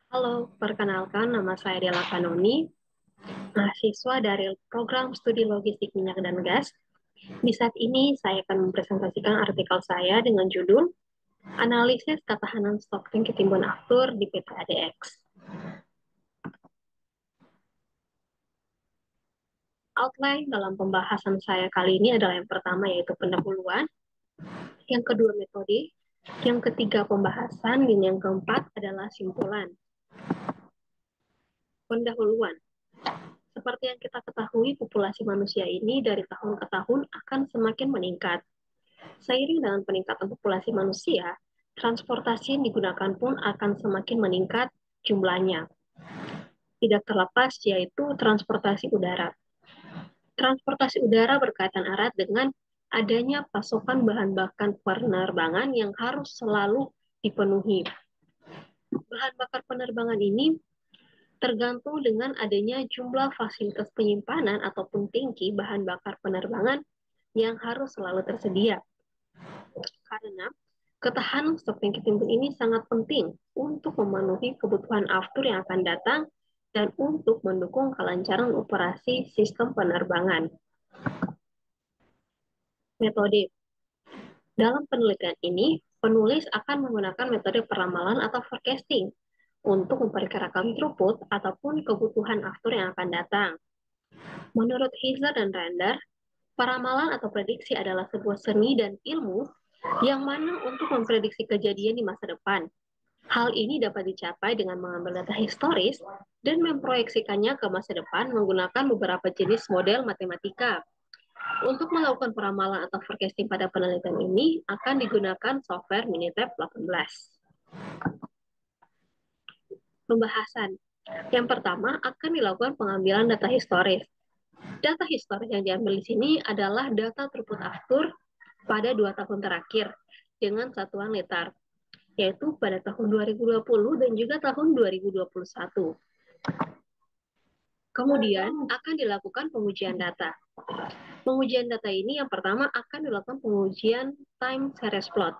Halo, perkenalkan nama saya Dela Kanoni, mahasiswa dari program studi logistik minyak dan gas. Di saat ini saya akan mempresentasikan artikel saya dengan judul Analisis Ketahanan Stok Tangki Timbun Aftur di PT ADX. Outline dalam pembahasan saya kali ini adalah yang pertama yaitu pendahuluan, yang kedua metode, yang ketiga pembahasan, dan yang keempat adalah simpulan. Pendahuluan. Seperti yang kita ketahui, populasi manusia ini dari tahun ke tahun akan semakin meningkat. Seiring dengan peningkatan populasi manusia, transportasi yang digunakan pun akan semakin meningkat jumlahnya. Tidak terlepas yaitu transportasi udara. Transportasi udara berkaitan erat dengan adanya pasokan bahan bakar penerbangan yang harus selalu dipenuhi. Bahan bakar penerbangan ini tergantung dengan adanya jumlah fasilitas penyimpanan ataupun tangki bahan bakar penerbangan yang harus selalu tersedia. Karena ketahanan stok tangki timbun ini sangat penting untuk memenuhi kebutuhan aftur yang akan datang dan untuk mendukung kelancaran operasi sistem penerbangan. Metode. Dalam penelitian ini, penulis akan menggunakan metode peramalan atau forecasting untuk memperkirakan throughput ataupun kebutuhan aftur yang akan datang. Menurut Heiser dan Render, peramalan atau prediksi adalah sebuah seni dan ilmu yang mana untuk memprediksi kejadian di masa depan. Hal ini dapat dicapai dengan mengambil data historis dan memproyeksikannya ke masa depan menggunakan beberapa jenis model matematika. Untuk melakukan peramalan atau forecasting pada penelitian ini akan digunakan software Minitab 18. Pembahasan. Yang pertama akan dilakukan pengambilan data historis. Data historis yang diambil di sini adalah data throughput aftur pada 2 tahun terakhir dengan satuan liter, yaitu pada tahun 2020 dan juga tahun 2021. Kemudian akan dilakukan pengujian data. Pengujian data ini yang pertama akan dilakukan pengujian time series plot,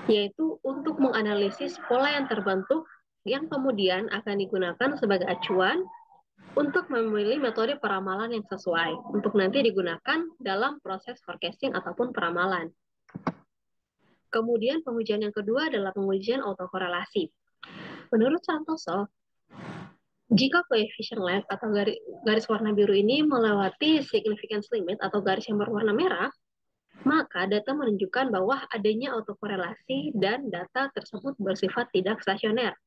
yaitu untuk menganalisis pola yang terbentuk yang kemudian akan digunakan sebagai acuan untuk memilih metode peramalan yang sesuai untuk nanti digunakan dalam proses forecasting ataupun peramalan. Kemudian pengujian yang kedua adalah pengujian autokorelasi. Menurut Santoso, jika koefisien lag atau garis warna biru ini melewati significance limit atau garis yang berwarna merah, maka data menunjukkan bahwa adanya autokorelasi dan data tersebut bersifat tidak stasioner.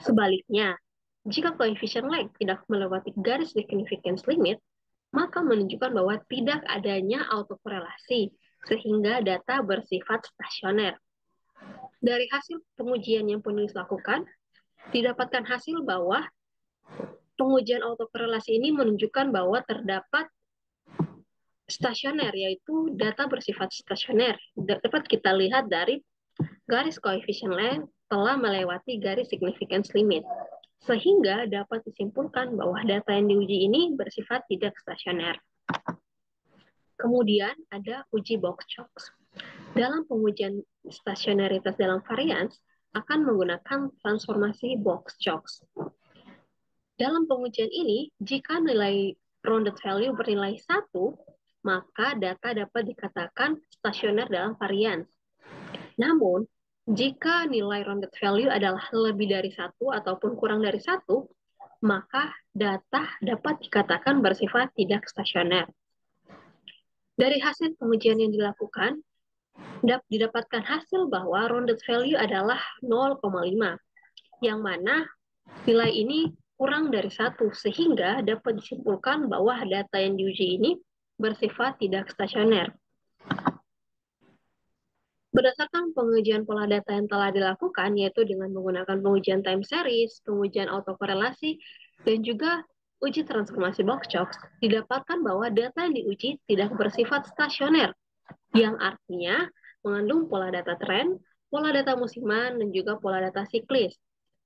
Sebaliknya, jika koefisien lag tidak melewati garis significance limit, maka menunjukkan bahwa tidak adanya autokorelasi, sehingga data bersifat stasioner. Dari hasil pengujian yang penulis lakukan, didapatkan hasil bahwa pengujian autokorelasi ini menunjukkan bahwa terdapat stasioner, yaitu data bersifat stasioner. Dapat kita lihat dari garis koefisien lag telah melewati garis significance limit, sehingga dapat disimpulkan bahwa data yang diuji ini bersifat tidak stasioner. Kemudian ada uji box chocks. Dalam pengujian stasionaritas dalam varians akan menggunakan transformasi box chocks. Dalam pengujian ini, jika nilai rounded value bernilai 1, maka data dapat dikatakan stasioner dalam varians. Namun, jika nilai rounded value adalah lebih dari 1 ataupun kurang dari 1, maka data dapat dikatakan bersifat tidak stasioner. Dari hasil pengujian yang dilakukan, didapatkan hasil bahwa rounded value adalah 0,5, yang mana nilai ini kurang dari 1, sehingga dapat disimpulkan bahwa data yang diuji ini bersifat tidak stasioner. Berdasarkan pengujian pola data yang telah dilakukan, yaitu dengan menggunakan pengujian time series, pengujian autokorelasi, dan juga uji transformasi box chocks, didapatkan bahwa data yang diuji tidak bersifat stasioner, yang artinya mengandung pola data tren, pola data musiman, dan juga pola data siklis.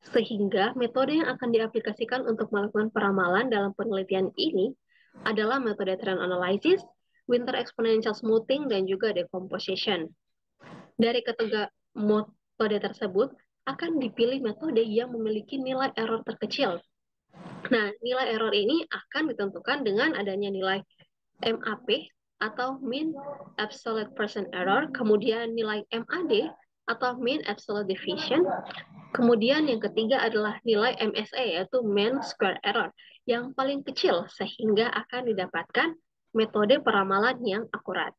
Sehingga metode yang akan diaplikasikan untuk melakukan peramalan dalam penelitian ini adalah metode trend analysis, winter exponential smoothing, dan juga decomposition. Dari ketiga metode tersebut, akan dipilih metode yang memiliki nilai error terkecil. Nah, nilai error ini akan ditentukan dengan adanya nilai MAP atau Mean Absolute Percent Error, kemudian nilai MAD atau Mean Absolute Deviation, kemudian yang ketiga adalah nilai MSE yaitu Mean Square Error yang paling kecil sehingga akan didapatkan metode peramalan yang akurat.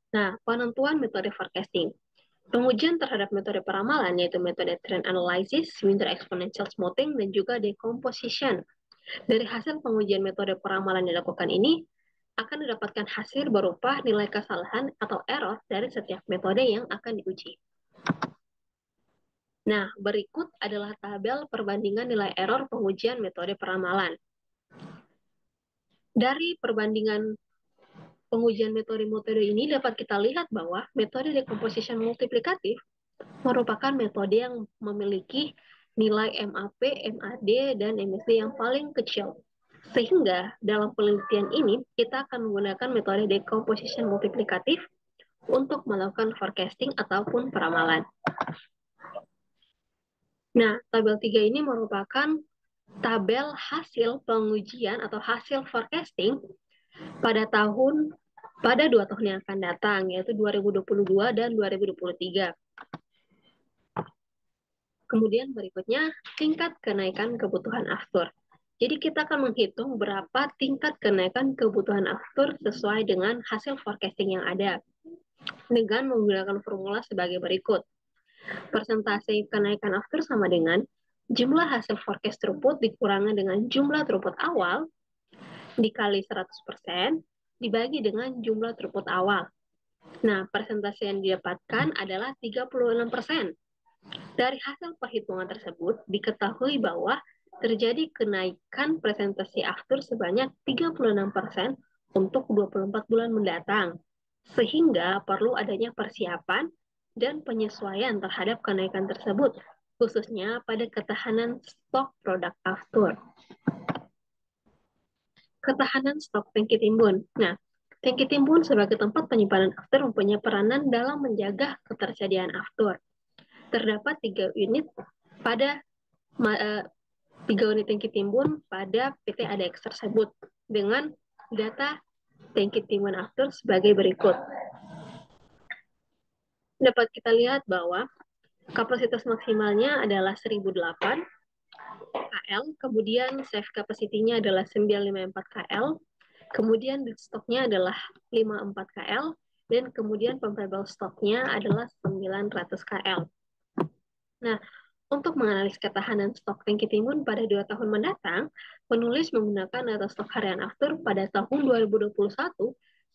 Nah, penentuan metode forecasting. Pengujian terhadap metode peramalan yaitu metode trend analysis, winter exponential smoothing, dan juga decomposition. Dari hasil pengujian metode peramalan yang dilakukan ini, akan didapatkan hasil berupa nilai kesalahan atau error dari setiap metode yang akan diuji. Nah, berikut adalah tabel perbandingan nilai error pengujian metode peramalan. Dari perbandingan pengujian metode-metode ini dapat kita lihat bahwa metode decomposition multiplikatif merupakan metode yang memiliki nilai MAP, MAD, dan MSD yang paling kecil. Sehingga dalam penelitian ini kita akan menggunakan metode decomposition multiplikatif untuk melakukan forecasting ataupun peramalan. Nah, tabel 3 ini merupakan tabel hasil pengujian atau hasil forecasting pada 2 tahun yang akan datang, yaitu 2022 dan 2023. Kemudian berikutnya, tingkat kenaikan kebutuhan aftur. Jadi kita akan menghitung berapa tingkat kenaikan kebutuhan aftur sesuai dengan hasil forecasting yang ada dengan menggunakan formula sebagai berikut. Persentase kenaikan aftur sama dengan jumlah hasil forecast throughput dikurangi dengan jumlah throughput awal dikali 100% dibagi dengan jumlah throughput awal. Nah, persentase yang didapatkan adalah 36%. Dari hasil perhitungan tersebut, diketahui bahwa terjadi kenaikan presentasi aftur sebanyak 36% untuk 24 bulan mendatang. Sehingga perlu adanya persiapan dan penyesuaian terhadap kenaikan tersebut, khususnya pada ketahanan stok produk aftur. Ketahanan stok tangki timbun. Nah, tangki timbun sebagai tempat penyimpanan aftur mempunyai peranan dalam menjaga ketersediaan aftur. Terdapat 3 unit pada 3 unit tangki timbun pada PT ADX tersebut dengan data tangki timbun aftur sebagai berikut. Dapat kita lihat bahwa kapasitas maksimalnya adalah 1008 KL, kemudian safe capacity-nya adalah 954 KL, kemudian stoknya adalah 54 KL, dan kemudian pumpable stoknya adalah 900 KL. Nah, untuk menganalisis ketahanan stok tangki timbun pada 2 tahun mendatang, penulis menggunakan data stok harian aftur pada tahun 2021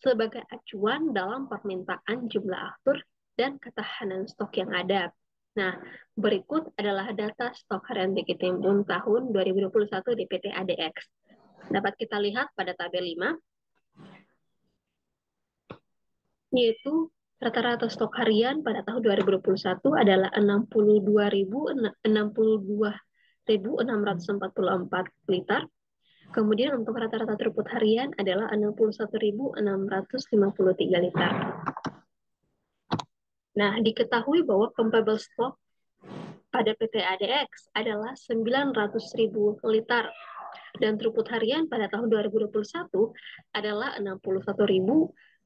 sebagai acuan dalam permintaan jumlah aftur dan ketahanan stok yang ada. Nah, berikut adalah data stok harian tangki timbun tahun 2021 di PT ADX. Dapat kita lihat pada tabel 5, yaitu rata-rata stok harian pada tahun 2021 adalah 62.644 liter. Kemudian untuk rata-rata throughput harian adalah 61.653 liter. Nah, diketahui bahwa pumpable stock pada PT ADX adalah 900.000 liter dan throughput harian pada tahun 2021 adalah 61.653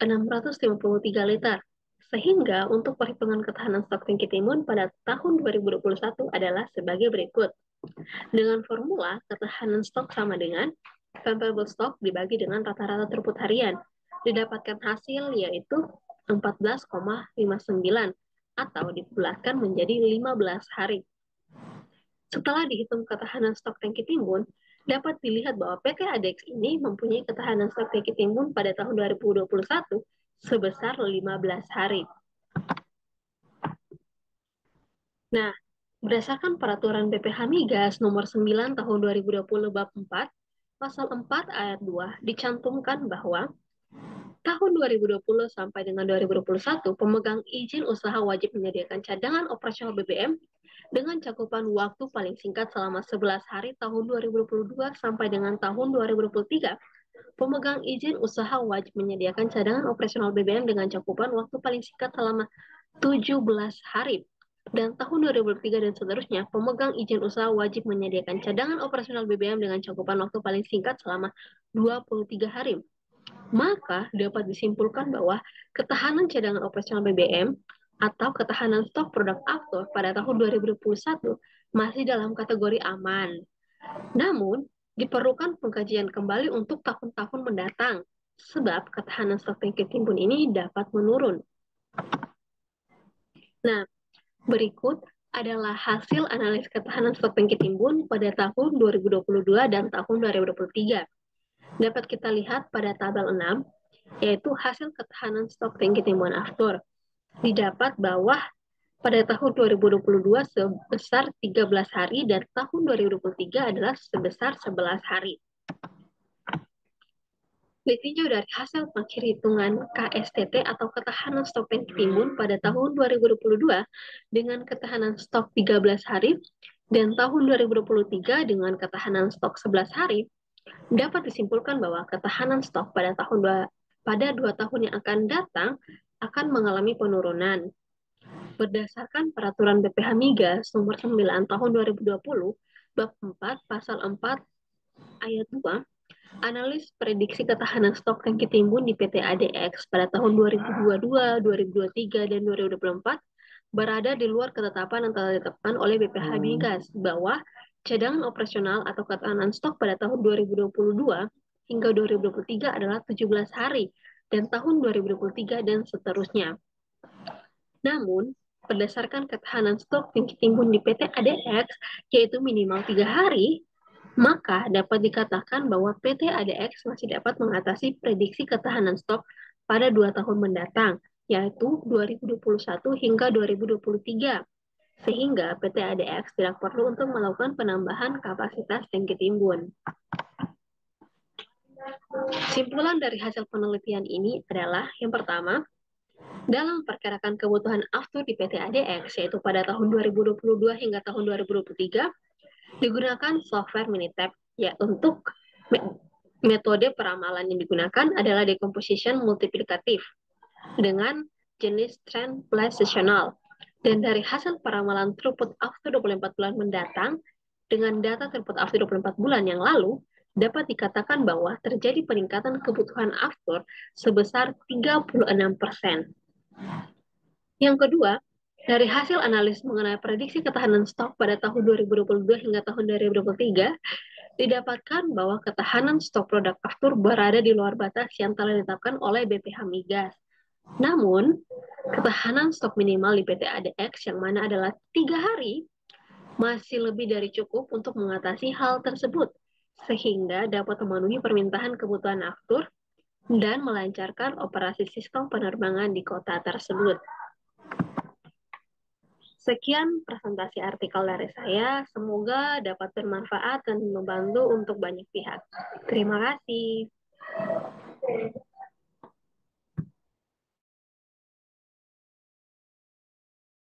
liter. Sehingga untuk perhitungan ketahanan stok tangki timbun pada tahun 2021 adalah sebagai berikut. Dengan formula, ketahanan stok sama dengan pumpable stock dibagi dengan rata-rata throughput harian. Didapatkan hasil yaitu 14,59 atau dibulatkan menjadi 15 hari. Setelah dihitung ketahanan stok tangki timbun, dapat dilihat bahwa PT ADX ini mempunyai ketahanan stok tangki timbun pada tahun 2021 sebesar 15 hari. Nah, berdasarkan peraturan BPH Migas nomor 9 tahun 2020 bab 4, pasal 4 ayat 2 dicantumkan bahwa tahun 2020 sampai dengan 2021 pemegang izin usaha wajib menyediakan cadangan operasional BBM dengan cakupan waktu paling singkat selama 11 hari tahun 2022 sampai dengan tahun 2023. Pemegang izin usaha wajib menyediakan cadangan operasional BBM dengan cakupan waktu paling singkat selama 17 hari. Dan tahun 2003 dan seterusnya, pemegang izin usaha wajib menyediakan cadangan operasional BBM dengan cakupan waktu paling singkat selama 23 hari. Maka dapat disimpulkan bahwa ketahanan cadangan operasional BBM atau ketahanan stok produk aftur pada tahun 2021 masih dalam kategori aman. Namun, diperlukan pengkajian kembali untuk tahun-tahun mendatang, sebab ketahanan stok tangki timbun ini dapat menurun. Nah, berikut adalah hasil analisis ketahanan stok tangki timbun pada tahun 2022 dan tahun 2023. Dapat kita lihat pada tabel 6, yaitu hasil ketahanan stok tangki timbun aftur. Didapat bahwa pada tahun 2022 sebesar 13 hari dan tahun 2023 adalah sebesar 11 hari. Ditinjau dari hasil penghitungan KSTT atau ketahanan stok tangki timbun pada tahun 2022 dengan ketahanan stok 13 hari dan tahun 2023 dengan ketahanan stok 11 hari, dapat disimpulkan bahwa ketahanan stok pada dua tahun yang akan datang akan mengalami penurunan. Berdasarkan peraturan BPH Migas nomor 9 tahun 2020, bab 4 pasal 4 ayat 2, analis prediksi ketahanan stok tangki timbun di PT ADX pada tahun 2022, 2023, dan 2024 berada di luar ketetapan yang telah ditetapkan oleh BPH Migas bahwa cadangan operasional atau ketahanan stok pada tahun 2022 hingga 2023 adalah 17 hari dan tahun 2023 dan seterusnya. Namun, berdasarkan ketahanan stok tangki timbun di PT ADX yaitu minimal 3 hari, maka dapat dikatakan bahwa PT ADX masih dapat mengatasi prediksi ketahanan stok pada 2 tahun mendatang, yaitu 2021 hingga 2023. Sehingga PT ADX tidak perlu untuk melakukan penambahan kapasitas tangki timbun. Simpulan dari hasil penelitian ini adalah yang pertama, dalam perkirakan kebutuhan aftur di PT ADX, yaitu pada tahun 2022 hingga tahun 2023, digunakan software Minitab. Ya, untuk metode peramalan yang digunakan adalah decomposition multiplikatif dengan jenis trend plus seasonal. Dan dari hasil peramalan throughput after 24 bulan mendatang dengan data throughput after 24 bulan yang lalu, dapat dikatakan bahwa terjadi peningkatan kebutuhan aftur sebesar 36%. Yang kedua, dari hasil analisis mengenai prediksi ketahanan stok pada tahun 2022 hingga tahun 2023, didapatkan bahwa ketahanan stok produk aftur berada di luar batas yang telah ditetapkan oleh BPH Migas. Namun, ketahanan stok minimal di PT ADX yang mana adalah 3 hari masih lebih dari cukup untuk mengatasi hal tersebut, sehingga dapat memenuhi permintaan kebutuhan aftur dan melancarkan operasi sistem penerbangan di kota tersebut. Sekian presentasi artikel dari saya. Semoga dapat bermanfaat dan membantu untuk banyak pihak. Terima kasih.